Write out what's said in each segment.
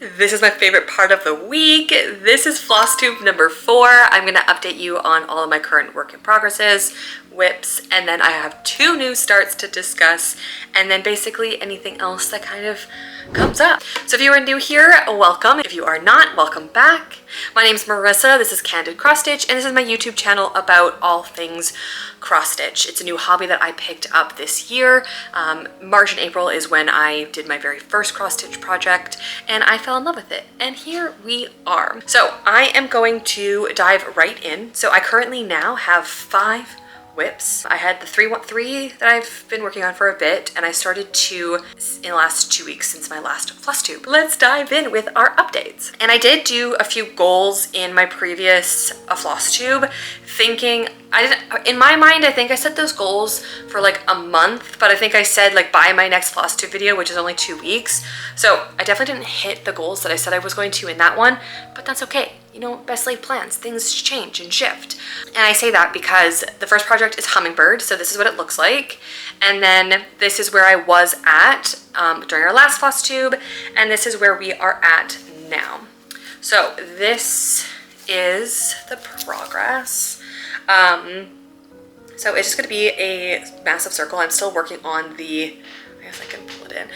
This is my favorite part of the week. This is Flosstube number 4. I'm going to update you on all of my current work in progresses, WIPs, and then I have 2 new starts to discuss, and then basically anything else that kind of comes up. So if you are new here, welcome. If you are not, welcome back. My name's Marissa, this is Candid cross stitch, and this is my YouTube channel about all things cross stitch. It's a new hobby that I picked up this year. March and April is when I did my very first cross stitch project, and I fell in love with it. And here we are. So I am going to dive right in. So I currently now have 5 WIPs. I had the 3 that I've been working on for a bit, and I started 2 in the last 2 weeks since my last Flosstube. Let's dive in with our updates. And I did do a few goals in my previous Flosstube, thinking, in my mind, I think I set those goals for like a month, but I think I said like by my next Flosstube video, which is only 2 weeks. So I definitely didn't hit the goals that I said I was going to in that one, but that's okay. You know, best laid plans, things change and shift. And I say that because the first project is Hummingbird, so this is what it looks like. And then this is where I was at during our last Flosstube, and this is where we are at now. So this is the progress. So it's just gonna be a massive circle. I'm still working on the, I guess I can pull it in.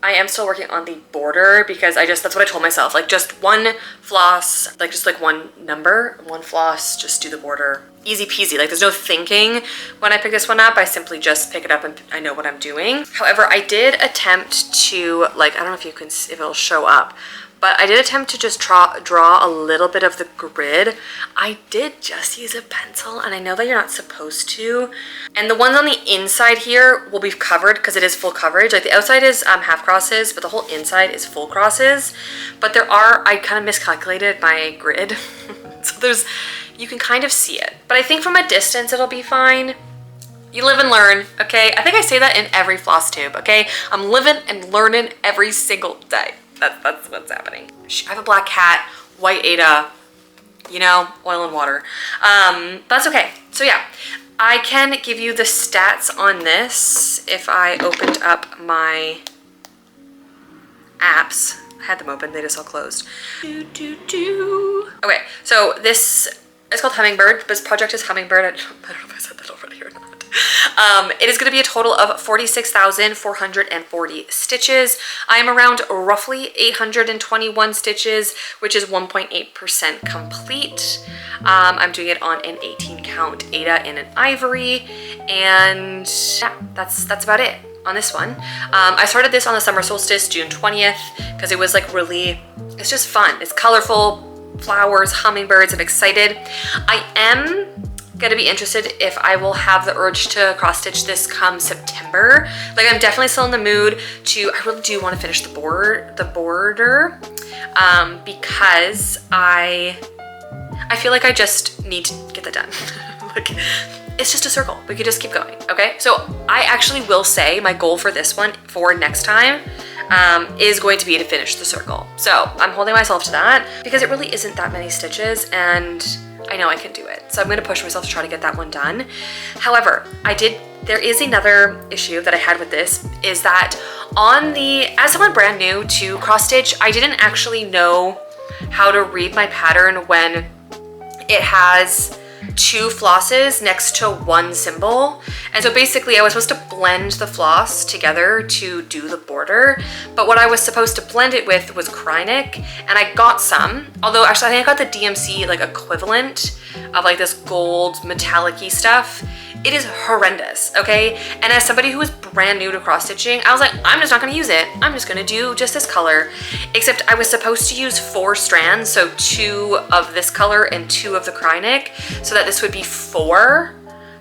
I am still working on the border because that's what I told myself, like just one floss, like just like one number, one floss, just do the border. Easy peasy, like there's no thinking when I pick this one up. I simply just pick it up and I know what I'm doing. However, I did attempt to, like, I don't know if you can, if it'll show up, but I did attempt to just draw a little bit of the grid. I did just use a pencil, and I know that you're not supposed to. And the ones on the inside here will be covered because it is full coverage. Like the outside is half crosses, but the whole inside is full crosses. But I kind of miscalculated my grid. So you can kind of see it. But I think from a distance, it'll be fine. You live and learn, okay? I think I say that in every Flosstube, okay? I'm living and learning every single day. That's what's happening. I have a black cat, white Aida, you know, oil and water. That's okay. So yeah, I can give you the stats on this if I opened up my apps. I had them open, they just all closed. Okay, so this is called Hummingbird. This project is Hummingbird. I don't know if I said that already or not. It is going to be a total of 46,440 stitches. I am around roughly 821 stitches, which is 1.8% complete. I'm doing it on an 18 count Aida in an ivory, and yeah, that's about it on this one. I started this on the summer solstice, June 20th, because it was like really, it's just fun. It's colorful, flowers, hummingbirds. I'm excited. I am gonna be interested if I will have the urge to cross stitch this come September. Like I'm definitely still in the mood to, I really do want to finish the border because I feel like I just need to get that done. Like it's just a circle, we could just keep going. Okay, so I actually will say my goal for this one for next time is going to be to finish the circle. So I'm holding myself to that because it really isn't that many stitches, and I know I can do it. So I'm gonna push myself to try to get that one done. However, there is another issue that I had with this, is that as someone brand new to cross stitch, I didn't actually know how to read my pattern when it has 2 flosses next to 1 symbol. And so basically I was supposed to blend the floss together to do the border, but what I was supposed to blend it with was Krynic, and I got some, although actually I think I got the DMC like equivalent of like this gold metallic-y stuff. It is horrendous, okay? And as somebody who is brand new to cross stitching, I was like, I'm just not gonna use it. I'm just gonna do just this color. Except I was supposed to use 4 strands, so 2 of this color and 2 of the Krynic, so that this would be 4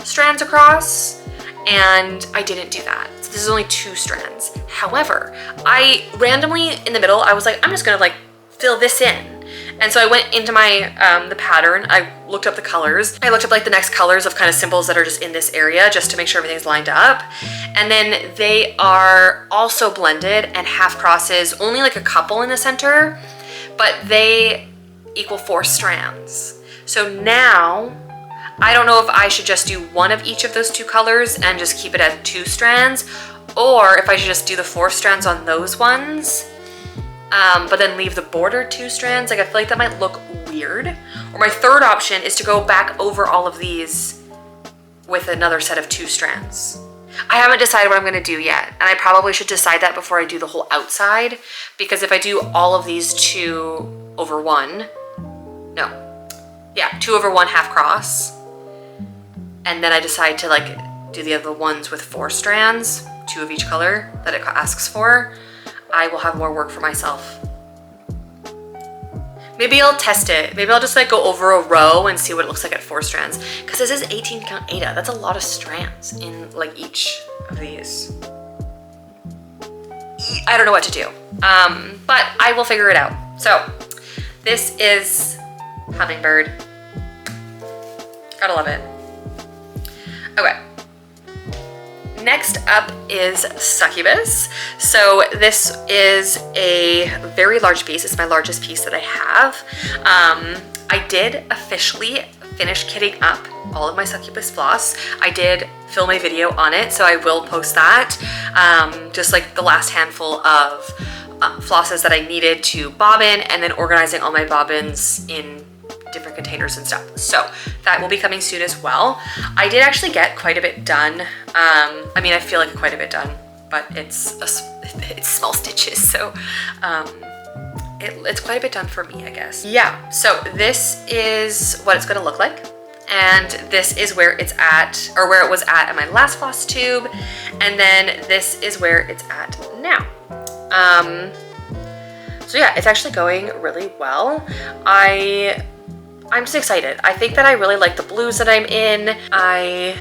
strands across, and I didn't do that. So this is only 2 strands. However, I randomly in the middle, I was like, I'm just gonna like fill this in. And so I went into my, the pattern, I looked up the colors. I looked up like the next colors of kind of symbols that are just in this area just to make sure everything's lined up. And then they are also blended and half crosses, only like a couple in the center, but they equal 4 strands. So now I don't know if I should just do one of each of those 2 colors and just keep it at 2 strands, or if I should just do the 4 strands on those ones but then leave the border 2 strands. Like I feel like that might look weird. Or my third option is to go back over all of these with another set of 2 strands. I haven't decided what I'm gonna do yet, and I probably should decide that before I do the whole outside, because if I do all of these 2 over 1, no, yeah, 2 over 1 half cross, and then I decide to like do the other ones with 4 strands, 2 of each color that it asks for, I will have more work for myself. Maybe I'll test it. Maybe I'll just like go over a row and see what it looks like at 4 strands. Because this is 18 count aida. That's a lot of strands in like each of these. I don't know what to do. But I will figure it out. So this is Hummingbird. Gotta love it. Okay. Next up is Succubus. So this is a very large piece. It's my largest piece that I have. I did officially finish kitting up all of my Succubus floss. I did film a video on it, so I will post that. Just like the last handful of flosses that I needed to bobbin, and then organizing all my bobbins in different containers and stuff. So that will be coming soon as well. I did actually get quite a bit done. I mean, I feel like quite a bit done, but it's small stitches, so it's quite a bit done for me, I guess. Yeah, so this is what it's gonna look like. And this is where it's at, or where it was at my last floss tube. And then this is where it's at now. So yeah, it's actually going really well. I'm just excited. I think that I really like the blues that I'm in.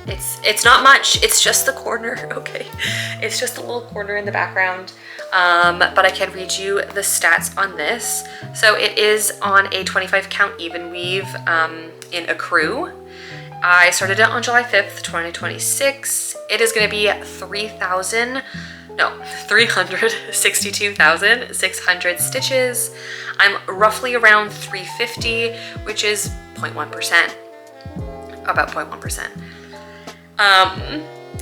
It's not much, it's just the corner, okay? It's just a little corner in the background. But I can read you the stats on this. So it is on a 25 count even weave in a crew. I started it on July 5th, 2026. It is gonna be 362,600 stitches. I'm roughly around 350, which is 0.1%, about 0.1%.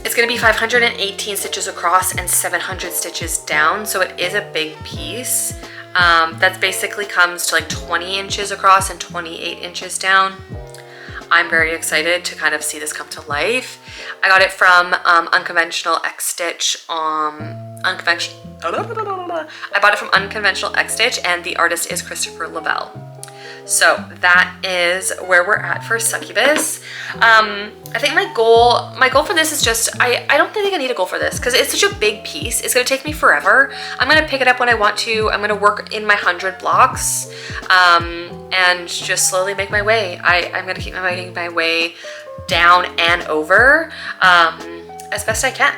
It's gonna be 518 stitches across and 700 stitches down, so it is a big piece. That basically comes to like 20 inches across and 28 inches down. I'm very excited to kind of see this come to life. I got it from Unconventional X Stitch. I bought it from Unconventional X Stitch, and the artist is Christopher Lavelle. So that is where we're at for Succubus. I think my goal for this is just, I don't think I need a goal for this because it's such a big piece. It's gonna take me forever. I'm gonna pick it up when I want to. I'm gonna work in my 100 blocks and just slowly make my way. I'm gonna keep making my way down and over as best I can.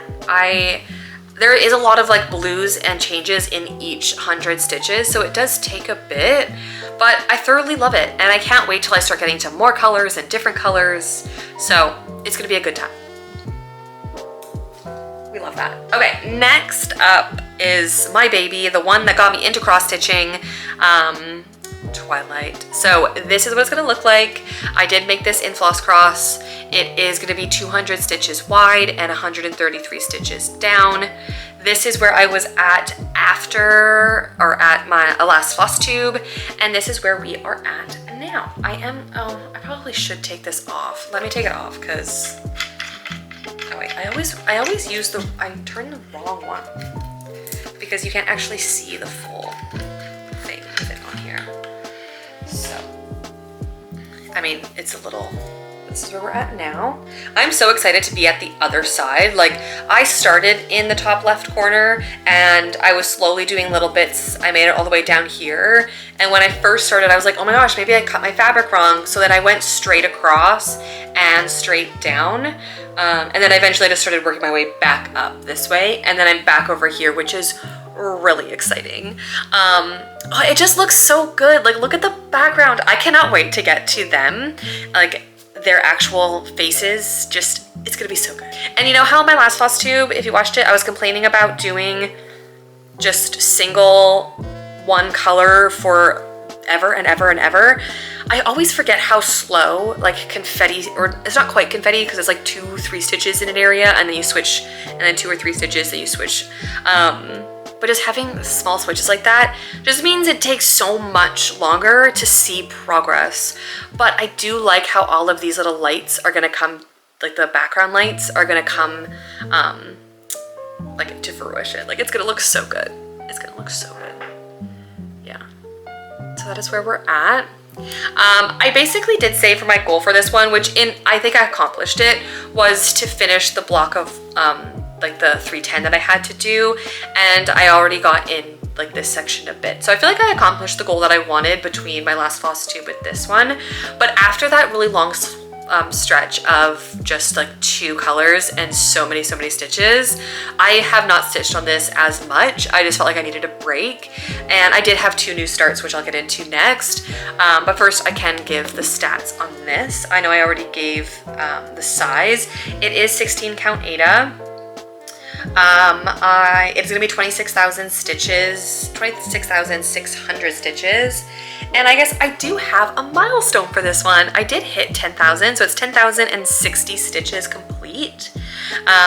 There is a lot of like blues and changes in each 100 stitches, so it does take a bit, but I thoroughly love it, and I can't wait till I start getting to more colors and different colors, so it's gonna be a good time. We love that. Okay, next up is my baby, the one that got me into cross stitching, Twilight. So this is what it's gonna look like. I did make this in Floss Cross. It is gonna be 200 stitches wide and 133 stitches down. This is where I was at after, or at my last floss tube, and this is where we are at now. I probably should take this off. Let me take it off, because, oh wait, I always use I turn the wrong one, because you can't actually see the full thing with it on here. So, I mean, it's a little, this is where we're at now. I'm so excited to be at the other side. Like, I started in the top left corner and I was slowly doing little bits. I made it all the way down here. And when I first started, I was like, oh my gosh, maybe I cut my fabric wrong. So then I went straight across and straight down. And then eventually I just started working my way back up this way. And then I'm back over here, which is really exciting. It just looks so good. Like, look at the background. I cannot wait to get to them. Like, their actual faces, just, it's gonna be so good. And you know how in my last floss tube, if you watched it, I was complaining about doing just single one color for ever and ever and ever. I always forget how slow, like, confetti, or it's not quite confetti because it's like 2-3 stitches in an area and then you switch, and then 2 or 3 stitches, then you switch. but just having small switches like that just means it takes so much longer to see progress. But I do like how all of these little lights are gonna come, like the background lights are gonna come like to fruition. Like it's gonna look so good. It's gonna look so good. Yeah. So that is where we're at. I basically did say for my goal for this one, which I think I accomplished it, was to finish the block of like the 310 that I had to do, and I already got in like this section a bit. So I feel like I accomplished the goal that I wanted between my last Flosstube with this one. But after that really long stretch of just like 2 colors and so many stitches, I have not stitched on this as much. I just felt like I needed a break, and I did have 2 new starts, which I'll get into next. But first I can give the stats on this. I know I already gave the size. It is 16 count aida. It's gonna be 26,000 stitches, 26,600 stitches. And I guess I do have a milestone for this one. I did hit 10,000, so it's 10,060 stitches complete,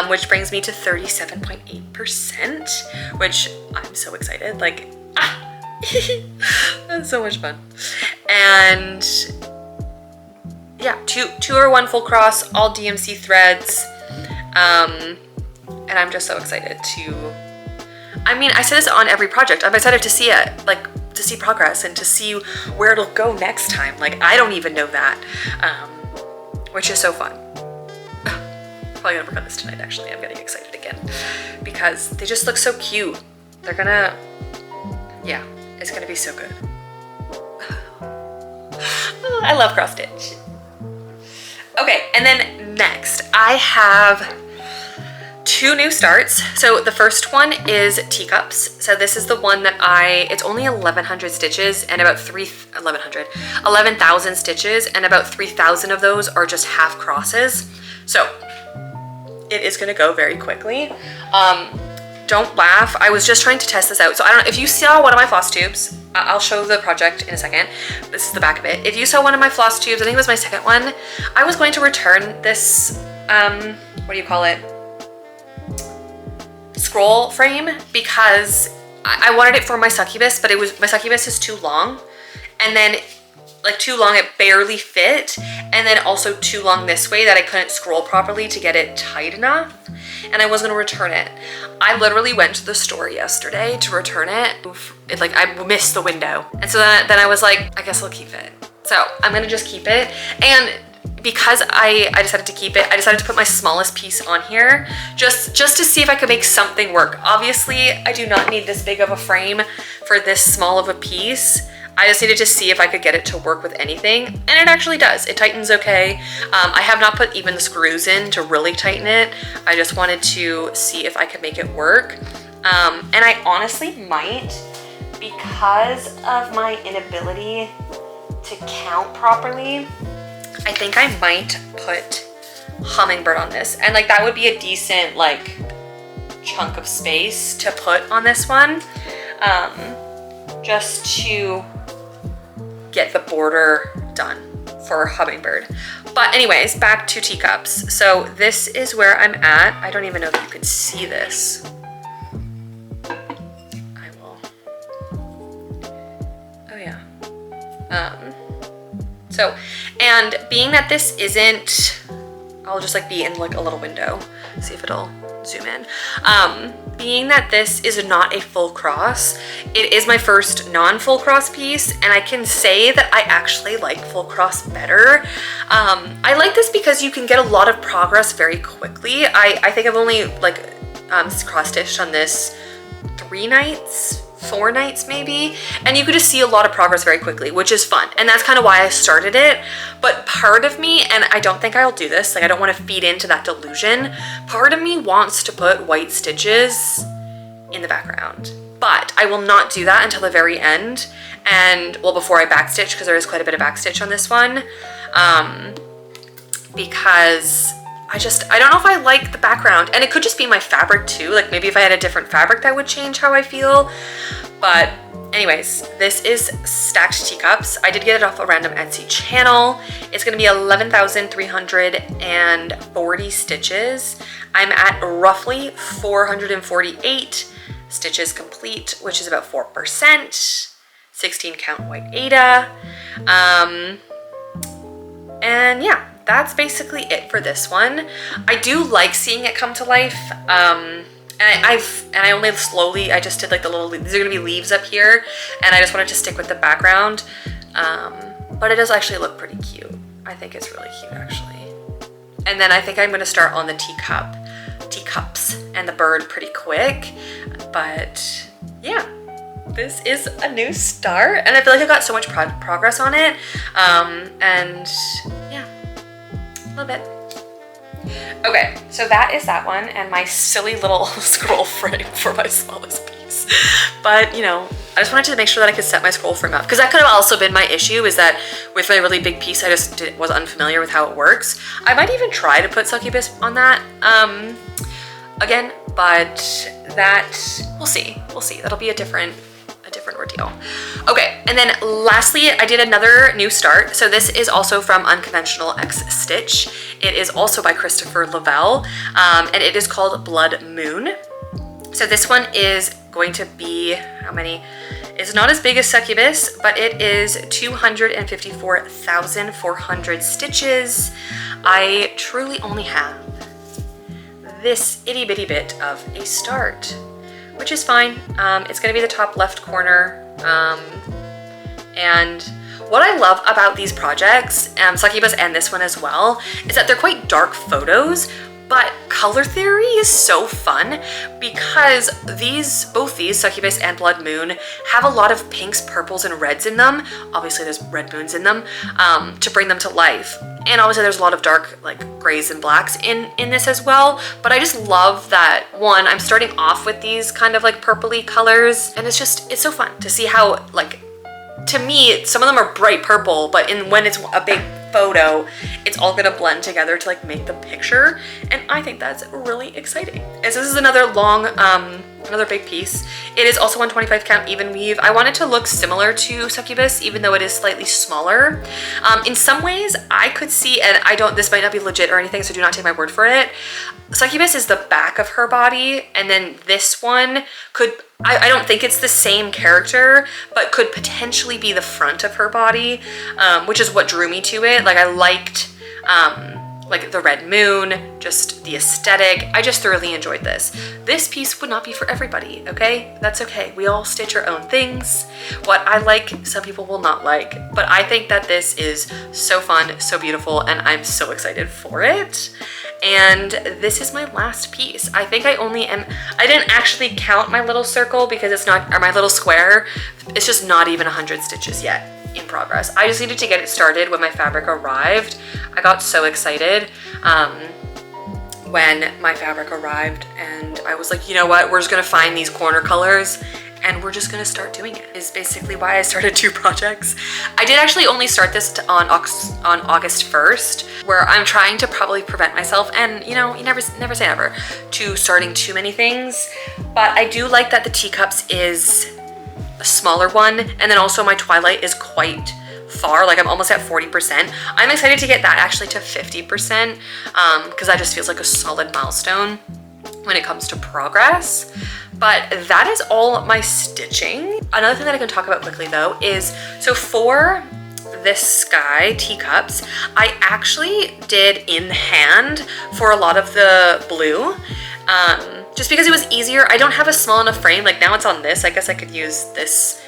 which brings me to 37.8%, which I'm so excited. Like, that's so much fun. And yeah, two or one full cross, all DMC threads. And I'm just so excited to, I mean, I say this on every project. I'm excited to see it, like to see progress and to see where it'll go next time. Like, I don't even know that, which is so fun. Probably gonna work on this tonight, actually. I'm getting excited again because they just look so cute. They're gonna, yeah, it's gonna be so good. I love cross stitch. Okay, and then next I have 2 new starts. So the first one is teacups. So this is the one that it's only 1,100 stitches and about 11,000 stitches, and about 3,000 of those are just half crosses. So it is gonna go very quickly. Don't laugh. I was just trying to test this out. So I don't know if you saw one of my Flosstubes. I'll show the project in a second. This is the back of it. If you saw one of my Flosstubes, I think it was my second one, I was going to return this, what do you call it? Scroll frame, because I wanted it for my succubus, but my succubus is too long, and then like too long it barely fit, and then also too long this way that I couldn't scroll properly to get it tight enough, and I was gonna return it. I literally went to the store yesterday to return it. Like I missed the window, and so then I was like, I guess I'll keep it. So I'm gonna just keep it. And because I decided to keep it, I decided to put my smallest piece on here just to see if I could make something work. Obviously, I do not need this big of a frame for this small of a piece. I just needed to see if I could get it to work with anything, and it actually does. It tightens okay. I have not put even the screws in to really tighten it. I just wanted to see if I could make it work. And I honestly might, because of my inability to count properly, I think I might put hummingbird on this, and like that would be a decent like chunk of space to put on this one, just to get the border done for hummingbird. But anyways, back to teacups. So this is where I'm at. I don't even know if you can see this. I will. Oh yeah. So, and being that this isn't, I'll just like be in like a little window, see if it'll zoom in. Being that this is not a full cross, it is my first non-full cross piece, and I can say that I actually like full cross better. I like this because you can get a lot of progress very quickly. I think I've only like cross stitched on this 3 nights, 4 nights maybe, and you could just see a lot of progress very quickly, which is fun, and that's kind of why I started it. But part of me, and I don't think I'll do this, like I don't want to feed into that delusion, part of me wants to put white stitches in the background, but I will not do that until the very end, and well, before I backstitch, because there is quite a bit of backstitch on this one, because I don't know if I like the background, and it could just be my fabric too. Like maybe if I had a different fabric that would change how I feel. But anyways, this is stacked teacups. I did get it off a random Etsy channel. It's gonna be 11,340 stitches. I'm at roughly 448 stitches complete, which is about 4%, 16 count white aida. And yeah, that's basically it for this one. I do like seeing it come to life. And I only slowly, I just did like the little, these are gonna be leaves up here, and I just wanted to stick with the background. But it does actually look pretty cute. I think it's really cute actually. And then I think I'm gonna start on the teacups and the bird pretty quick. But yeah, this is a new start, and I feel like I got so much progress on it. And yeah, love it. Okay, so that is that one, and my silly little scroll frame for my smallest piece. But you know, I just wanted to make sure that I could set my scroll frame up, because that could have also been my issue, is that with my really big piece I just was unfamiliar with how it works. I might even try to put succubus on that again, but that we'll see. That'll be a different ordeal. Okay, and then lastly, I did another new start. So this is also from Unconventional X Stitch. It is also by Christopher Lavelle, and it is called Blood Moon. So this one is going to be, how many? It's not as big as succubus, but it is 254,400 stitches. I truly only have this itty bitty bit of a start, which is fine. It's gonna be the top left corner. And what I love about these projects, succubus and this one as well, is that they're quite dark photos, but color theory is so fun because both these, Succubus and Blood Moon, have a lot of pinks, purples, and reds in them. Obviously there's red moons in them, to bring them to life. And obviously there's a lot of dark like grays and blacks in this as well. But I just love that, one, I'm starting off with these kind of like purpley colors, and it's so fun to see how, like, to me, some of them are bright purple, but when it's a big photo, it's all gonna blend together to like make the picture, and I think that's really exciting. As this is another long, another big piece. It is also 125 count even weave. I want it to look similar to Succubus, even though it is slightly smaller. In some ways, I could see, and this might not be legit or anything, so do not take my word for it. Succubus is the back of her body, and then this one could, I don't think it's the same character, but could potentially be the front of her body, which is what drew me to it. Like, I liked like the red moon, just the aesthetic. I just thoroughly enjoyed this. This piece would not be for everybody, okay? That's okay. We all stitch our own things. What I like, some people will not like, but I think that this is so fun, so beautiful, and I'm so excited for it. And this is my last piece. I think I didn't actually count my little circle because it's not, or my little square, it's just not even 100 stitches yet in progress. I just needed to get it started when my fabric arrived. I got so excited when my fabric arrived, and I was like, you know what, we're just gonna find these corner colors and we're just gonna start doing it, is basically why I started 2 projects. I did actually only start this on August 1st, where I'm trying to probably prevent myself, and you know, you never say never, to starting too many things. But I do like that the teacups is a smaller one, and then also my Twilight is quite far, like I'm almost at 40%. I'm excited to get that actually to 50%, because that just feels like a solid milestone when it comes to progress. But that is all my stitching. Another thing that I can talk about quickly though is, so for this guy, teacups, I actually did in hand for a lot of the blue, just because it was easier. I don't have a small enough frame. Like now it's on this, I guess I could use this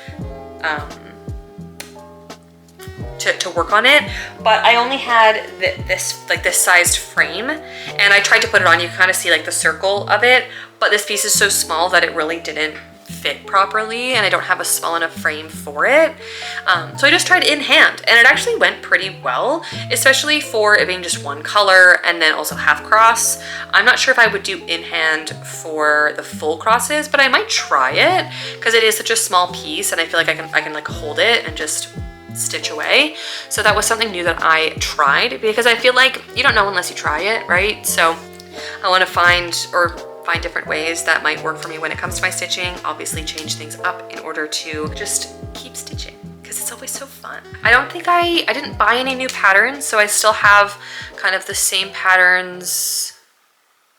to work on it, but I only had this sized frame, and I tried to put it on. You kind of see like the circle of it, but this piece is so small that it really didn't fit properly, and I don't have a small enough frame for it. So I just tried in hand, and it actually went pretty well, especially for it being just one color and then also half cross. I'm not sure if I would do in hand for the full crosses, but I might try it because it is such a small piece, and I feel like I can like hold it and just stitch away. So that was something new that I tried, because I feel like you don't know unless you try it, right? So I want to find different ways that might work for me when it comes to my stitching. Obviously change things up in order to just keep stitching, because it's always so fun. I don't think I didn't buy any new patterns, so I still have kind of the same patterns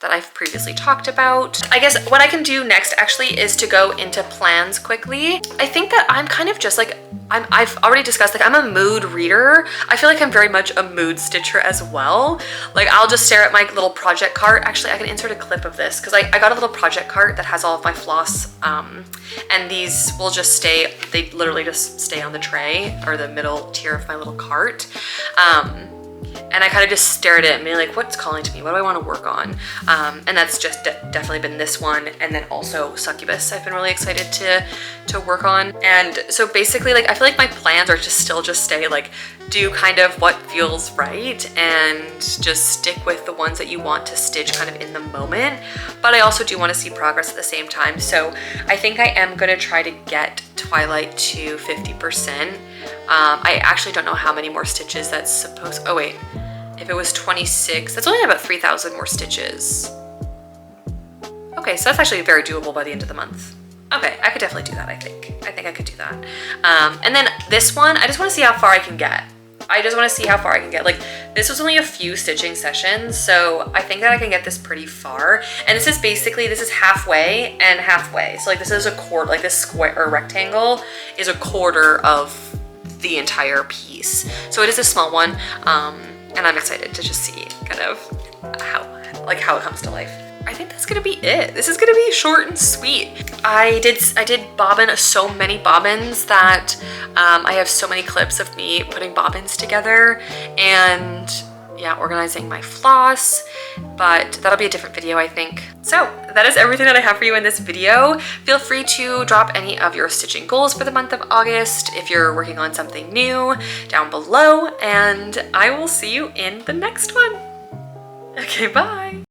that I've previously talked about. I guess what I can do next actually is to go into plans quickly. I think that I'm kind of just like, I've already discussed, like I'm a mood reader. I feel like I'm very much a mood stitcher as well. Like I'll just stare at my little project cart. Actually, I can insert a clip of this because I got a little project cart that has all of my floss, and these will just stay, they literally just stay on the tray or the middle tier of my little cart. And I kind of just stare at it and be like, what's calling to me? What do I want to work on? And that's just definitely been this one. And then also Succubus I've been really excited to work on. And so basically, like, I feel like my plans are to still just stay like, do kind of what feels right and just stick with the ones that you want to stitch kind of in the moment. But I also do want to see progress at the same time. So I think I am going to try to get Twilight to 50%. I actually don't know how many more stitches that's supposed, oh wait, if it was 26, that's only about 3,000 more stitches. Okay, so that's actually very doable by the end of the month. Okay, I could definitely do that, I think. I think I could do that. And then this one, I just want to see how far I can get. I just want to see how far I can get. Like, this was only a few stitching sessions, so I think that I can get this pretty far. And this is basically, this is halfway and halfway. So like this is a quarter, like this square or rectangle is a quarter of the entire piece. So it is a small one, and I'm excited to just see kind of how it comes to life. I think that's gonna be it. This is gonna be short and sweet. I did bobbin so many bobbins that I have so many clips of me putting bobbins together and yeah, organizing my floss, but that'll be a different video, I think. So that is everything that I have for you in this video. Feel free to drop any of your stitching goals for the month of August if you're working on something new down below, and I will see you in the next one. Okay, bye.